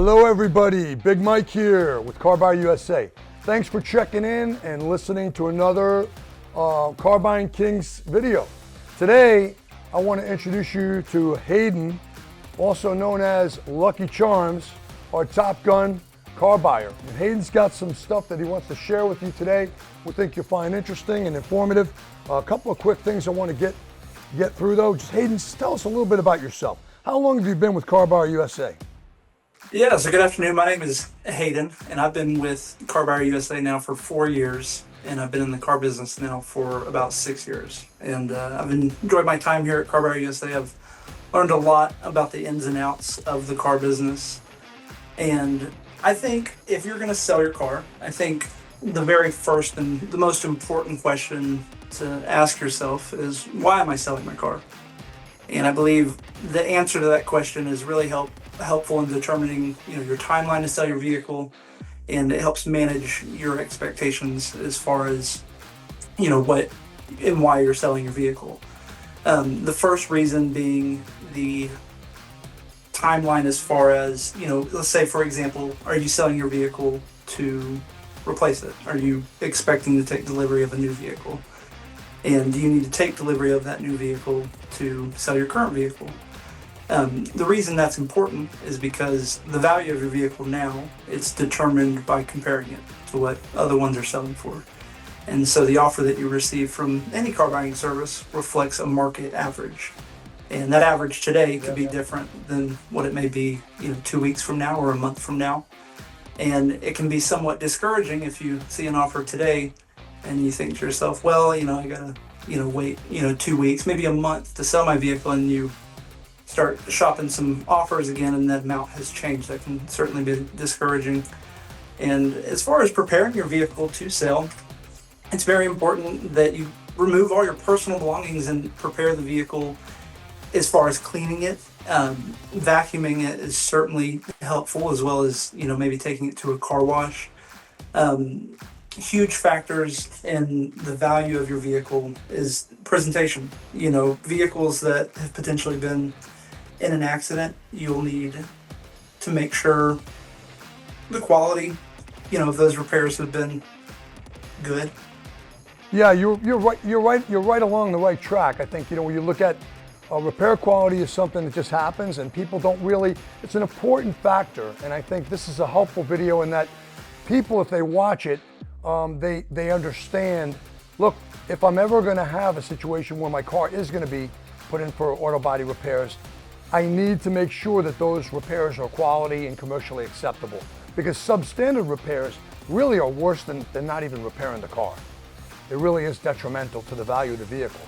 Hello everybody, Big Mike here with CarBuyerUSA. Thanks for checking in and listening to another Car Buying Kings video. Today, I want to introduce you to Hayden, also known as Lucky Charms, our Top Gun car buyer. And Hayden's got some stuff that he wants to share with you today we think you'll find interesting and informative. A couple of quick things I want to get through though. Just Hayden, tell us a little bit about yourself. How long have you been with CarBuyerUSA? Yeah, so good afternoon. My name is Hayden, and I've been with CarBuyerUSA now for 4 years, and I've been in the car business now for about 6 years. And I've enjoyed my time here at CarBuyerUSA. I've learned a lot about the ins and outs of the car business. And I think if you're going to sell your car, I think the very first and the most important question to ask yourself is, why am I selling my car? And I believe the answer to that question is really helpful in determining, your timeline to sell your vehicle, and it helps manage your expectations as far as, what and why you're selling your vehicle. The first reason being the timeline as far as, let's say, for example, are you selling your vehicle to replace it? Are you expecting to take delivery of a new vehicle? And do you need to take delivery of that new vehicle to sell your current vehicle? The reason that's important is because the value of your vehicle now is determined by comparing it to what other ones are selling for. And so the offer that you receive from any car buying service reflects a market average. And that average today could be different than what it may be, 2 weeks from now or a month from now. And it can be somewhat discouraging if you see an offer today and you think to yourself, well, I gotta, wait, 2 weeks, maybe a month to sell my vehicle, and you start shopping some offers again and that amount has changed. That can certainly be discouraging. And as far as preparing your vehicle to sell, it's very important that you remove all your personal belongings and prepare the vehicle as far as cleaning it. Vacuuming it is certainly helpful, as well as, maybe taking it to a car wash. Huge factors in the value of your vehicle is presentation. Vehicles that have potentially been in an accident, you'll need to make sure the quality, of those repairs have been good. Yeah, you're right along the right track. I think, when you look at repair quality is something that just happens, and people don't really, it's an important factor. And I think this is a helpful video in that people, if they watch it, they understand, look, if I'm ever going to have a situation where my car is going to be put in for auto body repairs, I need to make sure that those repairs are quality and commercially acceptable, because substandard repairs really are worse than not even repairing the car. It really is detrimental to the value of the vehicle.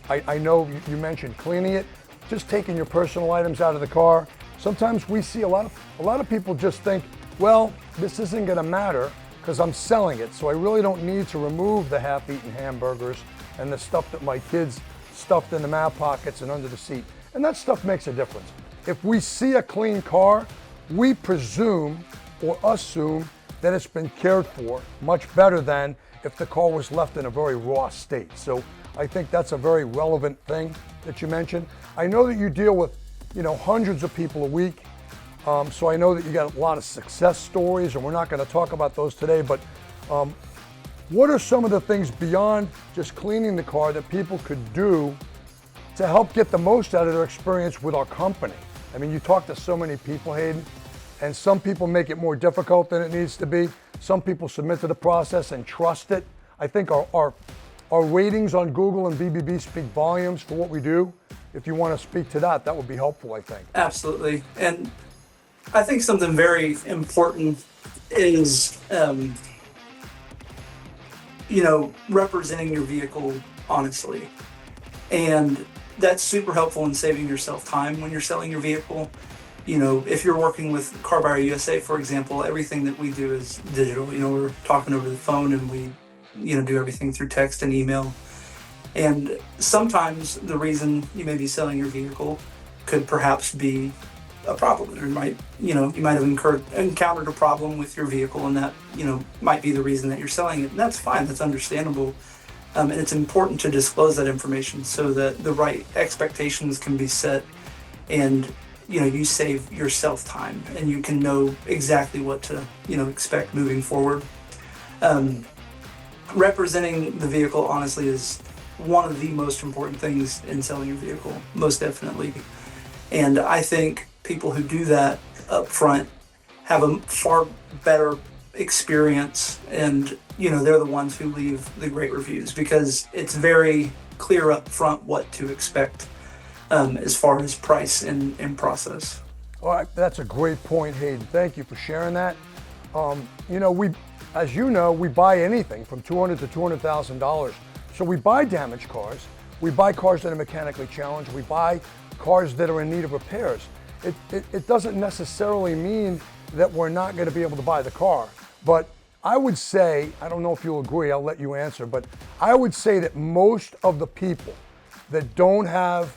I know you mentioned cleaning it, just taking your personal items out of the car. Sometimes we see a lot of people just think, well, this isn't going to matter because I'm selling it, so I really don't need to remove the half-eaten hamburgers and the stuff that my kids stuffed in the mouth pockets and under the seat. And that stuff makes a difference. If we see a clean car, we presume or assume that it's been cared for much better than if the car was left in a very raw state. So I think that's a very relevant thing that you mentioned. I know that you deal with, hundreds of people a week. So I know that you got a lot of success stories, and we're not going to talk about those today, but what are some of the things beyond just cleaning the car that people could do to help get the most out of their experience with our company? I mean, you talk to so many people, Hayden, and some people make it more difficult than it needs to be. Some people submit to the process and trust it. I think our ratings on Google and BBB speak volumes for what we do. If you want to speak to that, that would be helpful, I think. Absolutely. And I think something very important is, representing your vehicle honestly. And that's super helpful in saving yourself time when you're selling your vehicle. If you're working with CarBuyerUSA, for example, everything that we do is digital. We're talking over the phone, and we, do everything through text and email. And sometimes the reason you may be selling your vehicle could perhaps be a problem. Or you might have encountered a problem with your vehicle, and that, might be the reason that you're selling it. And that's fine, that's understandable. And it's important to disclose that information so that the right expectations can be set, and you save yourself time and you can know exactly what to, expect moving forward. Um, Representing the vehicle honestly is one of the most important things in selling your vehicle, most definitely. And I think people who do that up front have a far better experience, and they're the ones who leave the great reviews because it's very clear up front what to expect as far as price and process. All right, that's a great point, Hayden. Thank you for sharing that. As you know, we buy anything from $200 to $200,000. So we buy damaged cars, we buy cars that are mechanically challenged, we buy cars that are in need of repairs. It doesn't necessarily mean that we're not going to be able to buy the car. But I would say, I don't know if you'll agree, I'll let you answer, but I would say that most of the people that don't have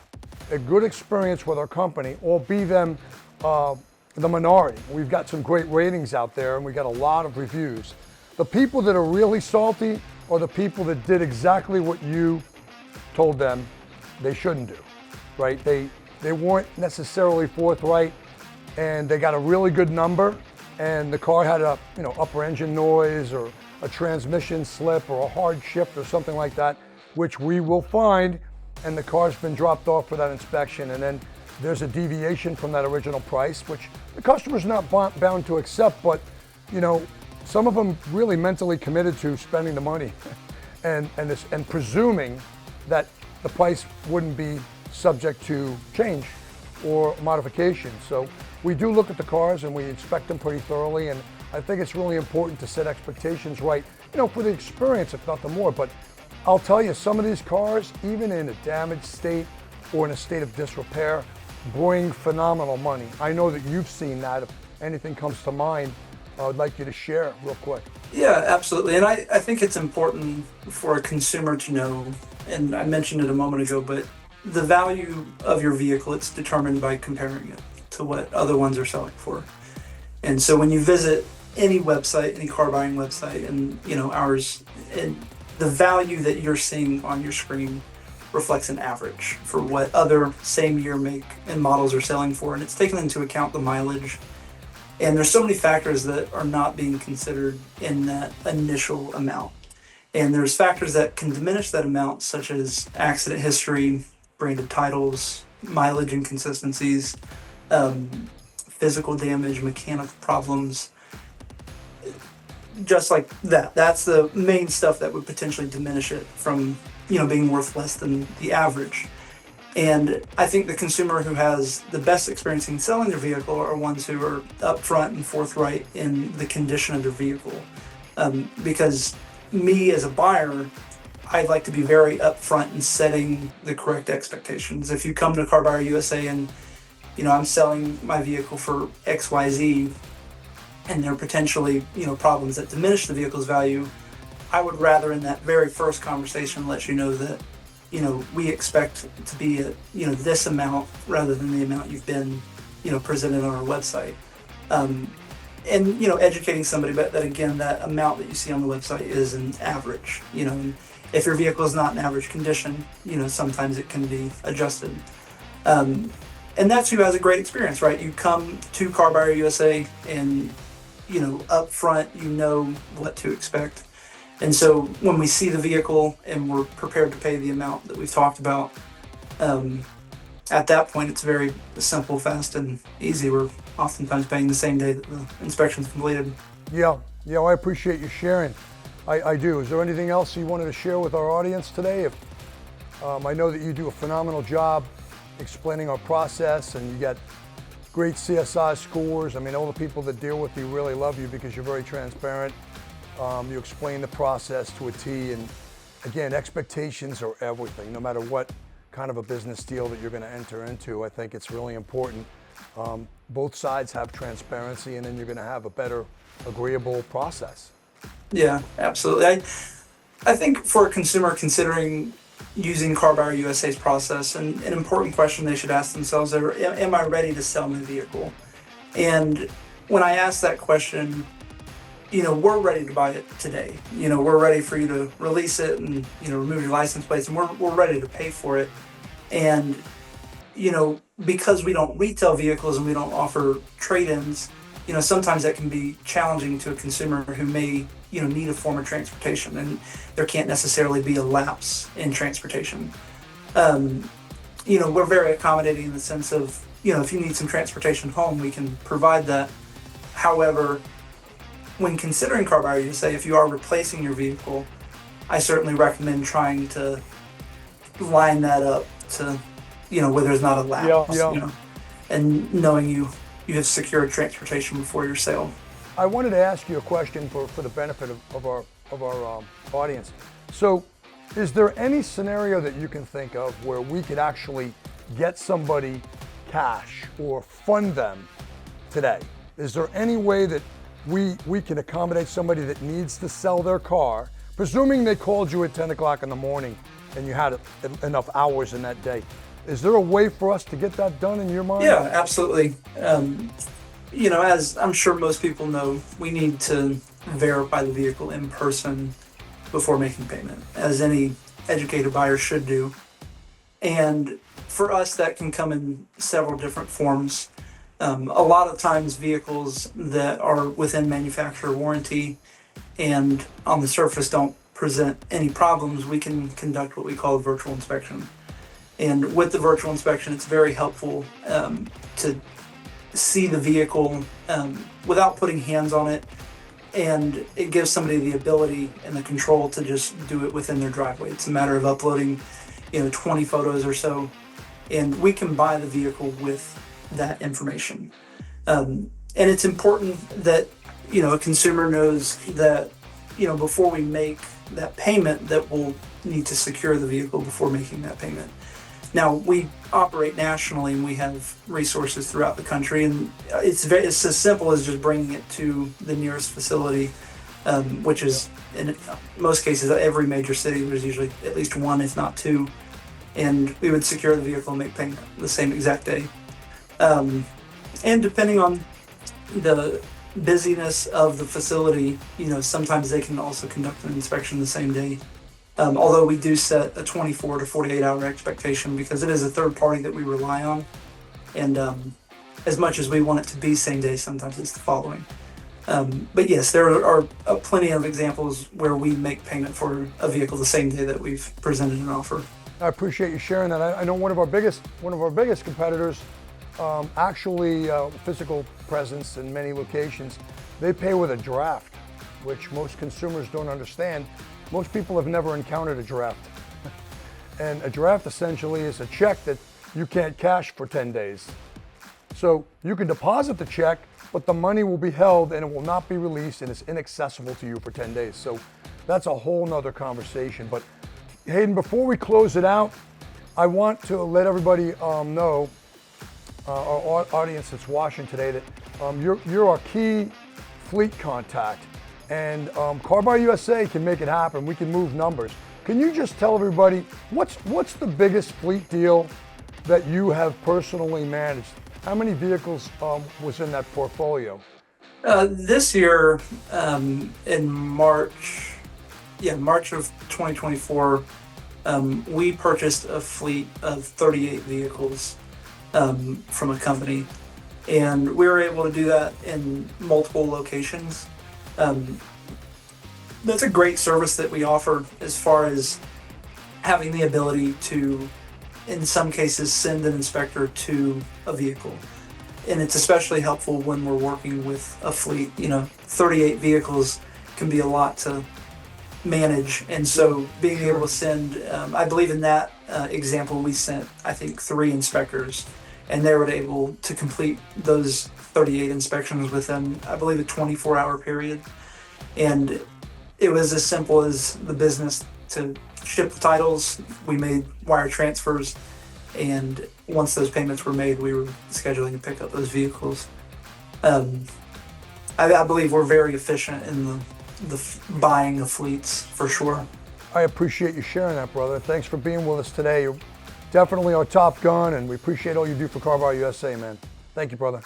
a good experience with our company, or be them the minority. We've got some great ratings out there and we got a lot of reviews. The people that are really salty are the people that did exactly what you told them they shouldn't do, right? They weren't necessarily forthright, and they got a really good number, and the car had a upper engine noise or a transmission slip or a hard shift or something like that, which we will find, and the car's been dropped off for that inspection, and then there's a deviation from that original price, which the customer's not bound to accept, but some of them really mentally committed to spending the money and presuming that the price wouldn't be subject to change or modification. So we do look at the cars and we inspect them pretty thoroughly, and I think it's really important to set expectations right, for the experience, if not the more. But I'll tell you, some of these cars, even in a damaged state or in a state of disrepair, bring phenomenal money. I know that you've seen that. If anything comes to mind, I would like you to share real quick. Yeah, absolutely. And I think it's important for a consumer to know, and I mentioned it a moment ago, but the value of your vehicle, it's determined by comparing it to what other ones are selling for. And so when you visit any website, any car buying website, and ours, and the value that you're seeing on your screen reflects an average for what other same year, make, and models are selling for, and it's taken into account the mileage. And there's so many factors that are not being considered in that initial amount. And there's factors that can diminish that amount, such as accident history, branded titles, mileage inconsistencies, physical damage, mechanical problems, just like that. That's the main stuff that would potentially diminish it from, being worth less than the average. And I think the consumer who has the best experience in selling their vehicle are ones who are upfront and forthright in the condition of their vehicle. Because me as a buyer, I'd like to be very upfront in setting the correct expectations. If you come to CarBuyerUSA and I'm selling my vehicle for XYZ, and there are potentially problems that diminish the vehicle's value, I would rather in that very first conversation let you know that we expect to be at this amount rather than the amount you've been presented on our website, and educating somebody about that. Again, that amount that you see on the website is an average. If your vehicle is not in average condition, sometimes it can be adjusted. And that's who has a great experience, right? You come to CarBuyerUSA and up front you know what to expect. And so when we see the vehicle and we're prepared to pay the amount that we've talked about, at that point it's very simple, fast, and easy. We're oftentimes paying the same day that the inspection's completed. Yeah, I appreciate you sharing. I do. Is there anything else you wanted to share with our audience today? I know that you do a phenomenal job explaining our process, and you get great CSI scores. I mean, all the people that deal with you really love you because you're very transparent. You explain the process to a T, and again, expectations are everything. No matter what kind of a business deal that you're going to enter into, I think it's really important. Both sides have transparency, and then you're going to have a better, agreeable process. Yeah, absolutely. I think for a consumer considering using CarBuyerUSA's process, and an important question they should ask themselves is, am I ready to sell my vehicle? And when I ask that question, we're ready to buy it today. We're ready for you to release it and, remove your license plates, and we're ready to pay for it. And because we don't retail vehicles and we don't offer trade-ins, sometimes that can be challenging to a consumer who may, need a form of transportation, and there can't necessarily be a lapse in transportation. We're very accommodating in the sense of, if you need some transportation home, we can provide that. However, when considering Car Buyer USA, if you are replacing your vehicle, I certainly recommend trying to line that up to, where there's not a lapse, and knowing you have secured transportation before your sale. I wanted to ask you a question for the benefit of our audience. So, is there any scenario that you can think of where we could actually get somebody cash or fund them today? Is there any way that we can accommodate somebody that needs to sell their car, presuming they called you at 10 o'clock in the morning and you had enough hours in that day? Is there a way for us to get that done in your mind? Yeah, absolutely. As I'm sure most people know, we need to verify the vehicle in person before making payment, as any educated buyer should do. And for us, that can come in several different forms. A lot of times vehicles that are within manufacturer warranty and on the surface don't present any problems, we can conduct what we call a virtual inspection. And with the virtual inspection, it's very helpful to see the vehicle without putting hands on it, and it gives somebody the ability and the control to just do it within their driveway. It's a matter of uploading 20 photos or so, and we can buy the vehicle with that information. And it's important that a consumer knows that before we make that payment, that we'll need to secure the vehicle before making that payment. Now, we operate nationally and we have resources throughout the country, and it's as simple as just bringing it to the nearest facility, which is in most cases every major city. There's usually at least one, if not two, and we would secure the vehicle and make payment the same exact day. And depending on the busyness of the facility, sometimes they can also conduct an inspection the same day. Although we do set a 24 to 48 hour expectation because it is a third party that we rely on. And as much as we want it to be same day, sometimes it's the following. But yes, there are plenty of examples where we make payment for a vehicle the same day that we've presented an offer. I appreciate you sharing that. I know one of our biggest competitors, actually physical presence in many locations, they pay with a draft, which most consumers don't understand. Most people have never encountered a draft. And a draft essentially is a check that you can't cash for 10 days. So you can deposit the check, but the money will be held and it will not be released and it's inaccessible to you for 10 days. So that's a whole nother conversation. But Hayden, before we close it out, I want to let everybody know, our audience that's watching today, that you're our key fleet contact. And Car Buyer USA can make it happen. We can move numbers. Can you just tell everybody what's the biggest fleet deal that you have personally managed? How many vehicles was in that portfolio? This year, in March of 2024, we purchased a fleet of 38 vehicles from a company, and we were able to do that in multiple locations. That's a great service that we offer as far as having the ability to, in some cases, send an inspector to a vehicle. And it's especially helpful when we're working with a fleet. 38 vehicles can be a lot to manage. And so being able to send, I believe in that example, we sent, I think, 3 inspectors, and they were able to complete those 38 inspections within, I believe, a 24-hour period. And it was as simple as the business to ship the titles. We made wire transfers, and once those payments were made, we were scheduling to pick up those vehicles. I believe we're very efficient in the buying of fleets, for sure. I appreciate you sharing that, brother. Thanks for being with us today. You're definitely our top gun, and we appreciate all you do for Car Buyer USA, man. Thank you, brother.